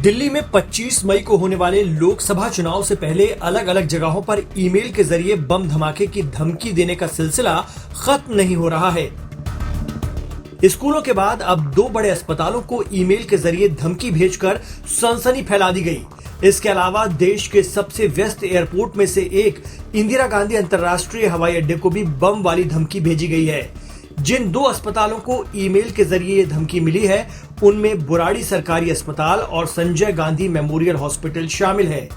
दिल्ली में 25 मई को होने वाले लोकसभा चुनाव से पहले अलग अलग जगहों पर ईमेल के जरिए बम धमाके की धमकी देने का सिलसिला खत्म नहीं हो रहा है। स्कूलों के बाद अब दो बड़े अस्पतालों को ईमेल के जरिए धमकी भेजकर सनसनी फैला दी गई। इसके अलावा देश के सबसे व्यस्त एयरपोर्ट में से एक इंदिरा गांधी अंतर्राष्ट्रीय हवाई अड्डे को भी बम वाली धमकी भेजी गई है। जिन दो अस्पतालों को ईमेल के जरिए ये धमकी मिली है, उनमें बुराड़ी सरकारी अस्पताल और संजय गांधी मेमोरियल हॉस्पिटल शामिल है।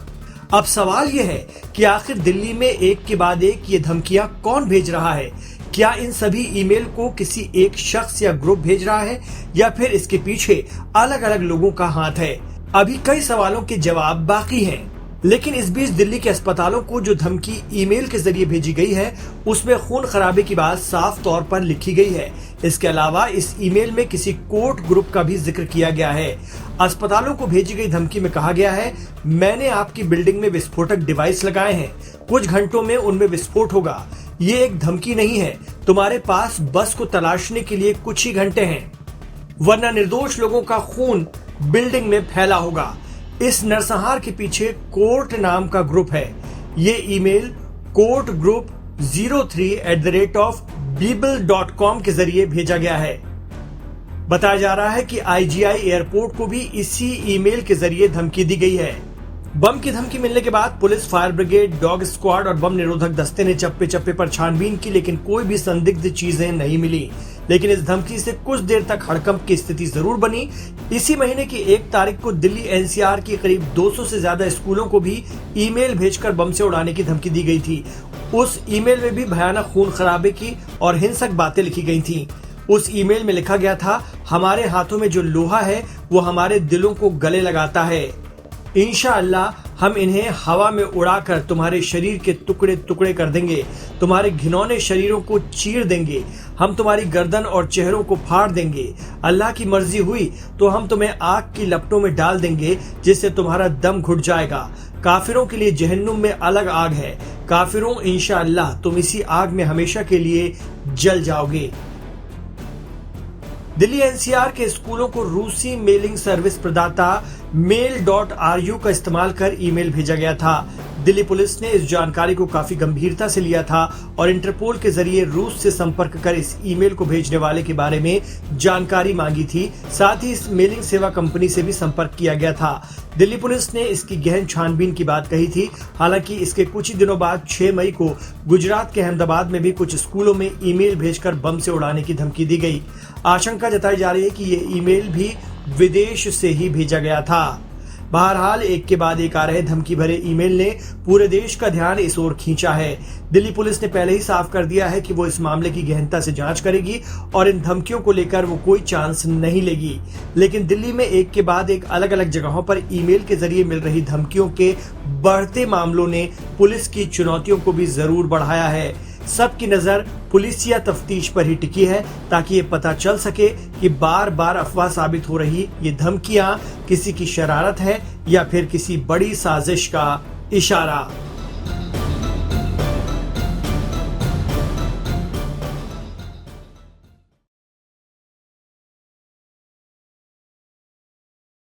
अब सवाल यह है कि आखिर दिल्ली में एक के बाद एक ये धमकियां कौन भेज रहा है? क्या इन सभी ईमेल को किसी एक शख्स या ग्रुप भेज रहा है या फिर इसके पीछे अलग अलग लोगों का हाथ है? अभी कई सवालों के जवाब बाकी हैं। लेकिन इस बीच दिल्ली के अस्पतालों को जो धमकी ईमेल के जरिए भेजी गई है, उसमें खून खराबे की बात साफ तौर पर लिखी गई है। इसके अलावा इस ईमेल में किसी कोर्ट ग्रुप का भी जिक्र किया गया है। अस्पतालों को भेजी गई धमकी में कहा गया है, मैंने आपकी बिल्डिंग में विस्फोटक डिवाइस लगाए हैं, कुछ घंटों में उनमें विस्फोट होगा। ये एक धमकी नहीं है, तुम्हारे पास बस को तलाशने के लिए कुछ ही घंटे हैं, वरना निर्दोष लोगों का खून बिल्डिंग में फैला होगा। इस नरसंहार के पीछे कोर्ट नाम का ग्रुप है। ये ईमेल कोर्ट ग्रुप 03@bibel.com के जरिए भेजा गया है। बताया जा रहा है कि IGI एयरपोर्ट को भी इसी ईमेल के जरिए धमकी दी गई है। बम की धमकी मिलने के बाद police, fire brigade, dog squad और बम निरोधक दस्ते ने चप्पे चप्पे पर छानबीन की, लेकिन कोई भी संदिग्ध चीजें नहीं मिली। लेकिन इस धमकी से कुछ देर तक हड़कंप की स्थिति जरूर बनी। इसी महीने की 1 तारीख को दिल्ली NCR की करीब 200 से ज्यादा स्कूलों को भी ईमेल भेजकर बम से उड़ाने की धमकी दी गई थी। उस ईमेल में भी भयानक खून खराबे की और हिंसक बातें लिखी गई थी। उस ईमेल में लिखा गया था, हमारे हाथों में जो लोहा है वो हमारे दिलों को गले लगाता है। इंशाअल्लाह हम इन्हें हवा में उड़ाकर तुम्हारे शरीर के टुकड़े टुकड़े कर देंगे, तुम्हारे घिनौने शरीरों को चीर देंगे, हम तुम्हारी गर्दन और चेहरों को फाड़ देंगे। अल्लाह की मर्जी हुई तो हम तुम्हें आग की लपटों में डाल देंगे, जिससे तुम्हारा दम घुट जाएगा। काफिरों के लिए जहन्नुम में अलग आग है। काफिरों, इंशाअल्लाह तुम इसी आग में हमेशा के लिए जल जाओगे। दिल्ली NCR के स्कूलों को रूसी मेलिंग सर्विस प्रदाता mail.ru का इस्तेमाल कर ईमेल भेजा गया था। दिल्ली पुलिस ने इस जानकारी को काफी गंभीरता से लिया था और इंटरपोल के जरिए रूस से संपर्क कर इस ईमेल को भेजने वाले के बारे में जानकारी मांगी थी। साथ ही इस मेलिंग सेवा कंपनी से भी संपर्क किया गया था। दिल्ली पुलिस ने इसकी गहन छानबीन की बात कही थी। हालांकि इसके कुछ ही दिनों बाद 6 मई को गुजरात के अहमदाबाद में भी कुछ स्कूलों में ईमेल भेजकर बम से उड़ाने की धमकी दी गई। आशंका जताई जा रही है कि ये ईमेल भी विदेश से ही भेजा गया था। बहरहाल एक के बाद एक आ रहे धमकी भरे ईमेल ने पूरे देश का ध्यान इस ओर खींचा है। दिल्ली पुलिस ने पहले ही साफ कर दिया है कि वो इस मामले की गहनता से जांच करेगी और इन धमकियों को लेकर वो कोई चांस नहीं लेगी। लेकिन दिल्ली में एक के बाद एक अलग अलग जगहों पर ईमेल के जरिए मिल रही धमकियों के बढ़ते मामलों ने पुलिस की चुनौतियों को भी जरूर बढ़ाया है। सबकी नजर पुलिसिया तफ्तीश पर ही टिकी है, ताकि ये पता चल सके कि बार बार अफवाह साबित हो रही ये धमकियां किसी की शरारत है या फिर किसी बड़ी साजिश का इशारा।